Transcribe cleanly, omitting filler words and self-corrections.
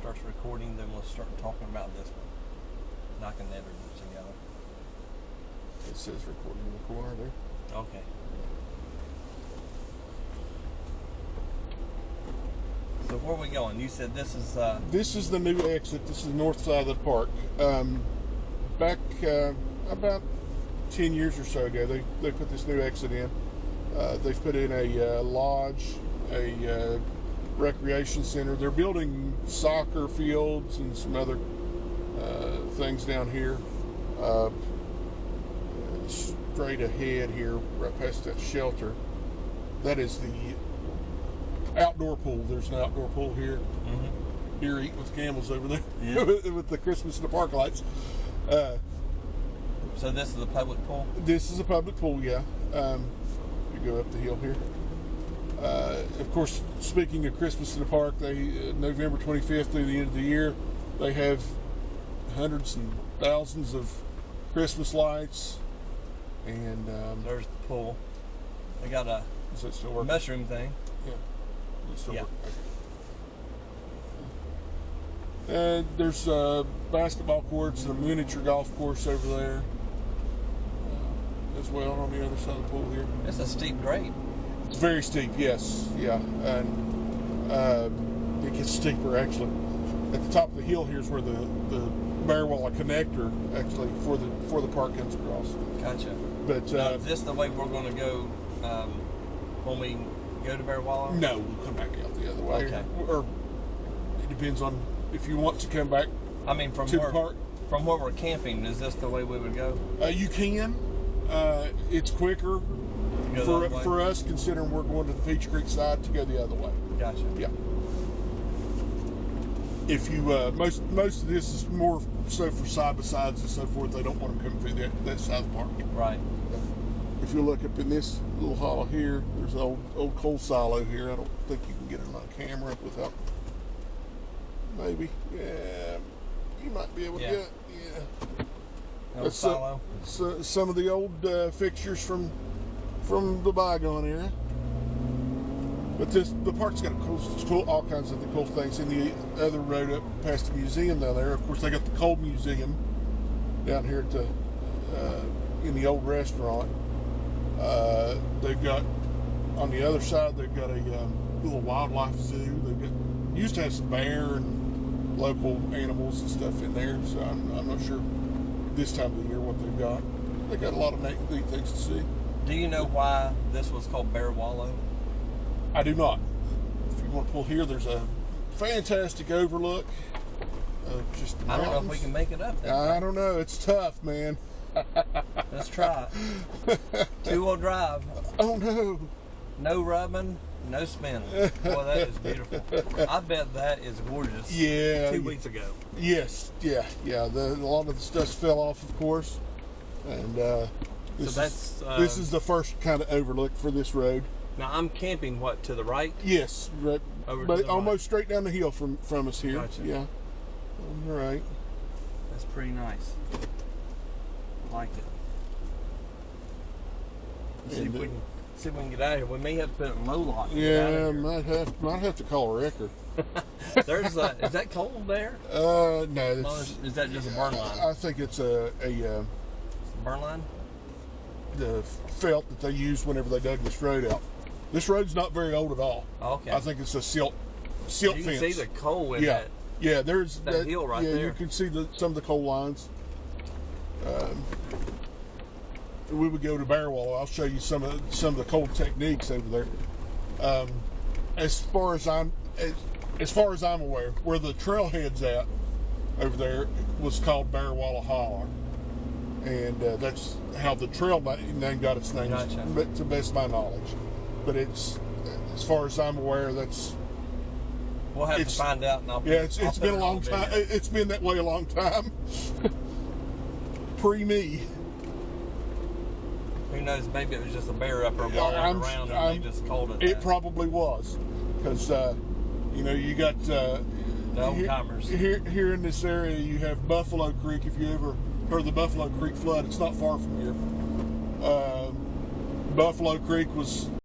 starts recording, then we'll start talking about this one. And I can edit it together. It says recording in the corner there. Okay. So where are we going? You said this is... This is the new exit. This is the north side of the park. Back about 10 years or so ago, they put this new exit in. They've put in a lodge, a recreation center. They're building soccer fields and some other things down here. Straight ahead here, right past that shelter, that is the outdoor pool. There's an outdoor pool here. Mm-hmm. Deer eating with camels over there. Yeah. with the Christmas in the park lights. So this is a public pool? This is a public pool, yeah. You go up the hill here. Of course, speaking of Christmas in the park, they November 25th through the end of the year, they have hundreds and thousands of Christmas lights. And there's the pool. They got a mushroom thing. Yeah. Yeah. And there's basketball courts and a miniature golf course over there as well on the other side of the pool here. It's a steep grade. It's very steep, yes, yeah, and it gets steeper actually. At the top of the hill here is where the Bearwallow connector actually for the park comes across. Gotcha. But now, is this the way we're going to go when we go to Bearwallow? No, we'll come back out the other way. Okay. Or it depends on if you want to come back. I mean, from where we're camping, is this the way we would go? You can. It's quicker for us, considering we're going to the Peach Creek side, to go the other way. Gotcha. Yeah. If you most of this is more so for side by sides and so forth. They don't want them coming through that side of the park. Right. If you look up in this little hollow here, there's an old coal silo here. I don't think you can get it on camera without. Maybe. Yeah. You might be able to get it. Yeah. That's silo. Some of the old fixtures from the bygone era. But the park's got all kinds of the cool things. In the other road up past the museum down there, of course, they got the coal museum down here at the in the old restaurant. They've got on the other side. They've got a little wildlife zoo. They've got used to have some bear and local animals and stuff in there. So I'm not sure this time of the year what they've got. They got a lot of neat things to see. Do you know why this was called Bearwallow? I do not. If you want to pull here, there's a fantastic overlook of just the mountains. I don't know if we can make it up there. I don't know. It's tough, man. Let's try it. 2-wheel drive. Oh, no. No rubbing, no spinning. Boy, that is beautiful. I bet that is gorgeous. Yeah. 2 weeks ago. Yes. Yeah. A lot of the stuff fell off, of course. And this is the first kind of overlook for this road. Now I'm camping to the right? Yes, right. But almost straight down the hill from us here. Gotcha. Yeah. On the right. That's pretty nice. I like it. Let's see if we can get out of here. We may have to put it in low lock. Yeah, might have to call a wrecker. There's is that cold there? No. Is that just a burn line? I think it's a burn line. The felt that they used whenever they dug this road out. This road's not very old at all. Okay. I think it's a silt fence. You can see the coal in that. Yeah, there's that hill right there. Yeah, you can see some of the coal lines. We would go to Bearwallow. I'll show you some of the coal techniques over there. As far as I'm aware, where the trailhead's at over there was called Bearwallow Holler. And that's how the trail name got its name, Gotcha. To the best of my knowledge. But it's, as far as I'm aware, that's... We'll have to find out. And it's been a long time. It's been that way a long time. Pre-me. Who knows? Maybe it was just a bear up there walking around and they just called it. It probably was, because you got the old timers here in this area. You have Buffalo Creek. If you ever heard the Buffalo Creek flood, it's not far from here. Buffalo Creek was